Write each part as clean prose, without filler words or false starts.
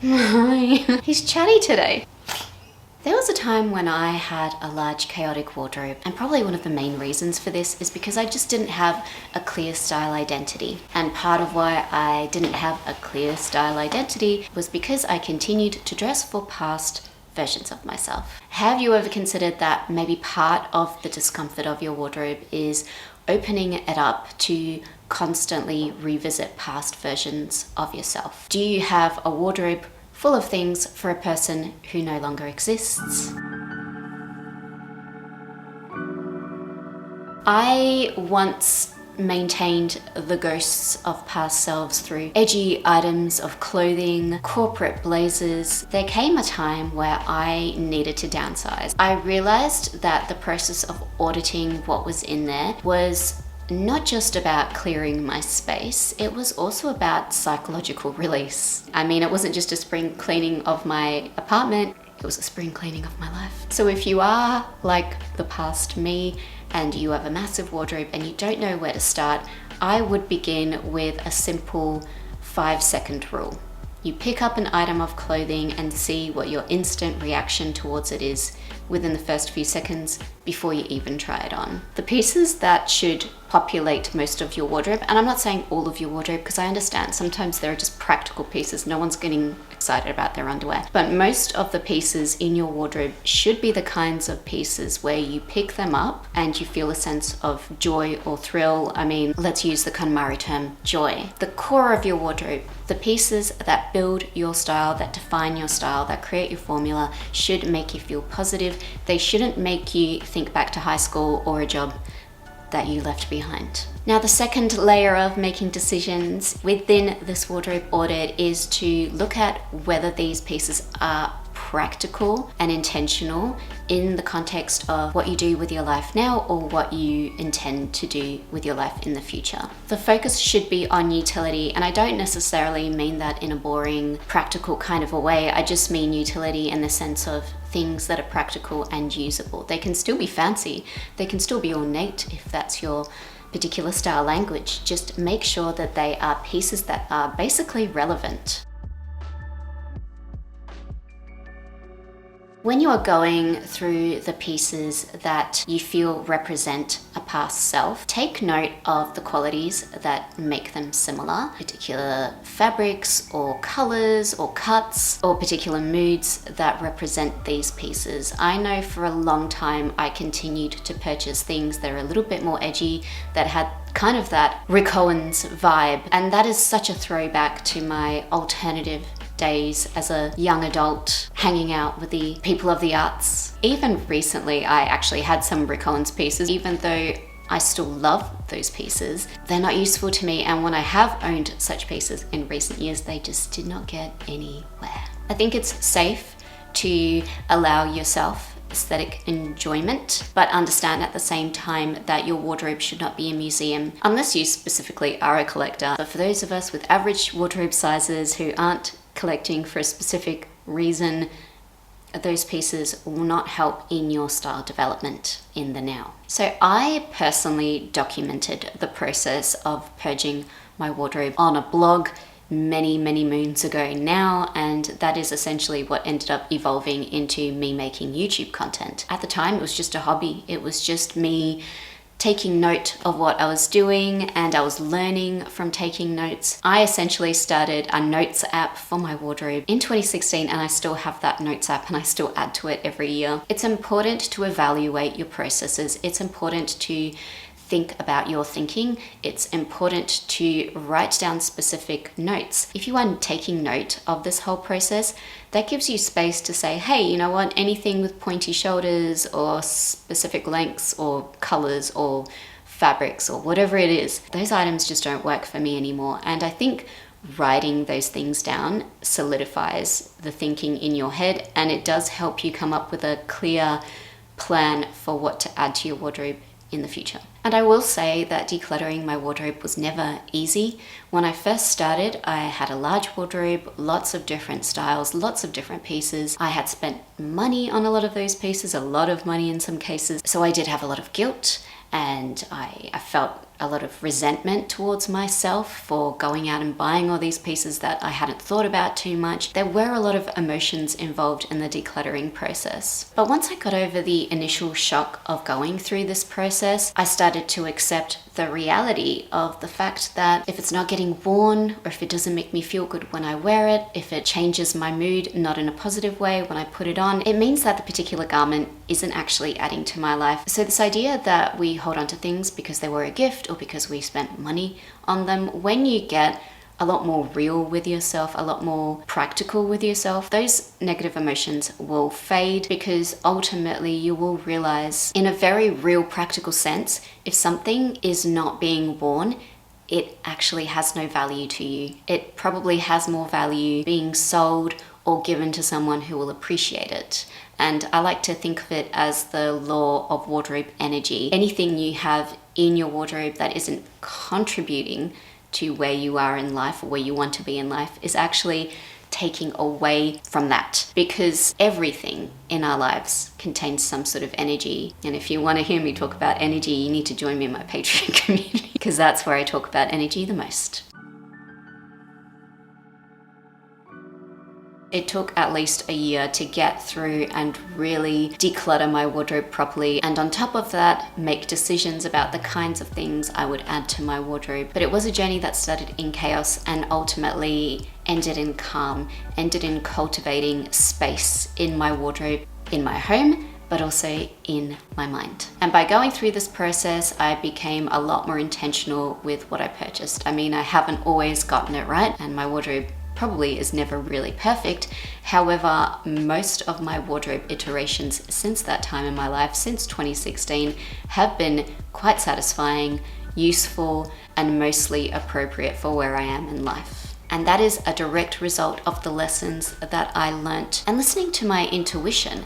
He's chatty today. There was a time when I had a large chaotic wardrobe, and probably one of the main reasons for this is because I just didn't have a clear style identity. And part of why I didn't have a clear style identity was because I continued to dress for past versions of myself. Have you ever considered that maybe part of the discomfort of your wardrobe is opening it up to constantly revisit past versions of yourself? Do you have a wardrobe full of things for a person who no longer exists? I once maintained the ghosts of past selves through edgy items of clothing, corporate blazers. There came a time where I needed to downsize. I realized that the process of auditing what was in there was not just about clearing my space, it was also about psychological release. I mean, it wasn't just a spring cleaning of my apartment, it was a spring cleaning of my life. So if you are like the past me and you have a massive wardrobe and you don't know where to start, I would begin with a simple 5-second rule. You pick up an item of clothing and see what your instant reaction towards it is within the first few seconds before you even try it on. The pieces that should populate most of your wardrobe, and I'm not saying all of your wardrobe because I understand sometimes there are just practical pieces, no one's getting excited about their underwear, but most of the pieces in your wardrobe should be the kinds of pieces where you pick them up and you feel a sense of joy or thrill. I mean, let's use the KonMari term, joy. The core of your wardrobe, the pieces that build your style, that define your style, that create your formula, should make you feel positive. They shouldn't make you think back to high school or a job that you left behind. Now, the second layer of making decisions within this wardrobe audit is to look at whether these pieces are practical and intentional in the context of what you do with your life now or what you intend to do with your life in the future. The focus should be on utility, and I don't necessarily mean that in a boring, practical kind of a way. I just mean utility in the sense of things that are practical and usable. They can still be fancy, they can still be ornate if that's your particular style language. Just make sure that they are pieces that are basically relevant. When you are going through the pieces that you feel represent a past self, take note of the qualities that make them similar, particular fabrics or colors or cuts or particular moods that represent these pieces. I know for a long time I continued to purchase things that are a little bit more edgy, that had kind of that Rick Owens vibe, and that is such a throwback to my alternative days as a young adult hanging out with the people of the arts. Even recently I actually had some Rick Owens pieces. Even though I still love those pieces, they're not useful to me, and when I have owned such pieces in recent years, they just did not get anywhere. I think it's safe to allow yourself aesthetic enjoyment, but understand at the same time that your wardrobe should not be a museum unless you specifically are a collector. But for those of us with average wardrobe sizes who aren't collecting for a specific reason, those pieces will not help in your style development in the now. So I personally documented the process of purging my wardrobe on a blog many moons ago now, and that is essentially what ended up evolving into me making YouTube content. At the time, it was just a hobby. It was just me taking note of what I was doing, and I was learning from taking notes. I essentially started a notes app for my wardrobe in 2016, and I still have that notes app and I still add to it every year. It's important to evaluate your processes. It's important to think about your thinking. It's important to write down specific notes. If you are taking note of this whole process, that gives you space to say, hey, you know what, anything with pointy shoulders or specific lengths or colors or fabrics or whatever it is, those items just don't work for me anymore. And I think writing those things down solidifies the thinking in your head, and it does help you come up with a clear plan for what to add to your wardrobe in the future. And I will say that decluttering my wardrobe was never easy. When I first started, I had a large wardrobe, lots of different styles, lots of different pieces. I had spent money on a lot of those pieces, a lot of money in some cases. So I did have a lot of guilt and I felt a lot of resentment towards myself for going out and buying all these pieces that I hadn't thought about too much. There were a lot of emotions involved in the decluttering process. But once I got over the initial shock of going through this process, I started to accept the reality of the fact that if it's not getting worn, or if it doesn't make me feel good when I wear it, if it changes my mood not in a positive way when I put it on, it means that the particular garment isn't actually adding to my life. So this idea that we hold on to things because they were a gift or because we spent money on them, when you get a lot more real with yourself, a lot more practical with yourself, those negative emotions will fade, because ultimately you will realize in a very real practical sense, if something is not being worn, it actually has no value to you. It probably has more value being sold or given to someone who will appreciate it. And I like to think of it as the law of wardrobe energy. Anything you have in your wardrobe that isn't contributing to where you are in life or where you want to be in life is actually taking away from that, because everything in our lives contains some sort of energy. And if you want to hear me talk about energy, you need to join me in my Patreon community, because that's where I talk about energy the most. It took at least a year to get through and really declutter my wardrobe properly, and on top of that, make decisions about the kinds of things I would add to my wardrobe. But it was a journey that started in chaos and ultimately ended in calm, ended in cultivating space in my wardrobe, in my home, but also in my mind. And by going through this process, I became a lot more intentional with what I purchased. I mean, I haven't always gotten it right, and my wardrobe probably is never really perfect. However, most of my wardrobe iterations since that time in my life, since 2016, have been quite satisfying, useful, and mostly appropriate for where I am in life. And that is a direct result of the lessons that I learnt and listening to my intuition,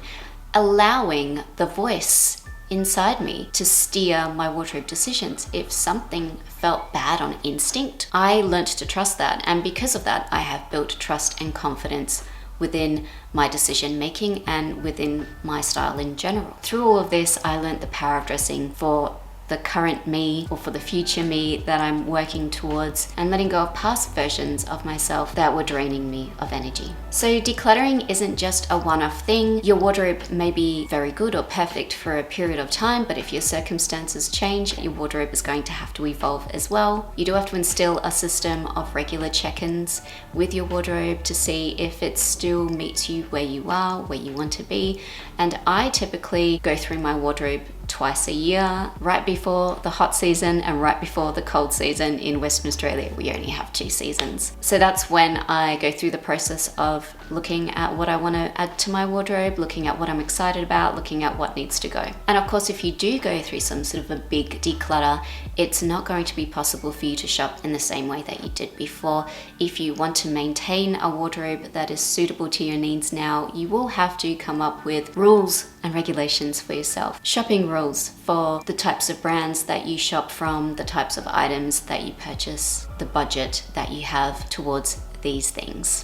allowing the voice inside me to steer my wardrobe decisions. If something felt bad on instinct, I learnt to trust that, and because of that, I have built trust and confidence within my decision making and within my style in general. Through all of this, I learnt the power of dressing for the current me or for the future me that I'm working towards, and letting go of past versions of myself that were draining me of energy. So decluttering isn't just a one-off thing. Your wardrobe may be very good or perfect for a period of time, but if your circumstances change, your wardrobe is going to have to evolve as well. You do have to instill a system of regular check-ins with your wardrobe to see if it still meets you where you are, where you want to be. And I typically go through my wardrobe twice a year, right before the hot season and right before the cold season. In Western Australia, we only have 2 seasons. So that's when I go through the process of looking at what I want to add to my wardrobe, looking at what I'm excited about, looking at what needs to go. And of course, if you do go through some sort of a big declutter, it's not going to be possible for you to shop in the same way that you did before. If you want to maintain a wardrobe that is suitable to your needs now, you will have to come up with rules and regulations for yourself. Shopping rules for the types of brands that you shop from, the types of items that you purchase, the budget that you have towards these things.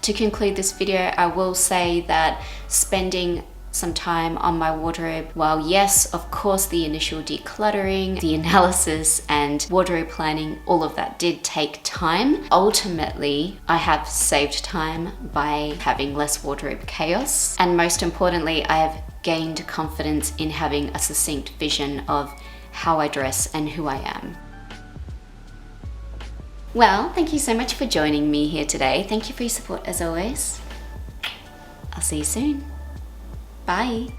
To conclude this video, I will say that spending some time on my wardrobe, while yes, of course, the initial decluttering, the analysis and wardrobe planning, all of that did take time. Ultimately, I have saved time by having less wardrobe chaos. And most importantly, I have gained confidence in having a succinct vision of how I dress and who I am. Well, thank you so much for joining me here today. Thank you for your support as always. I'll see you soon. Bye.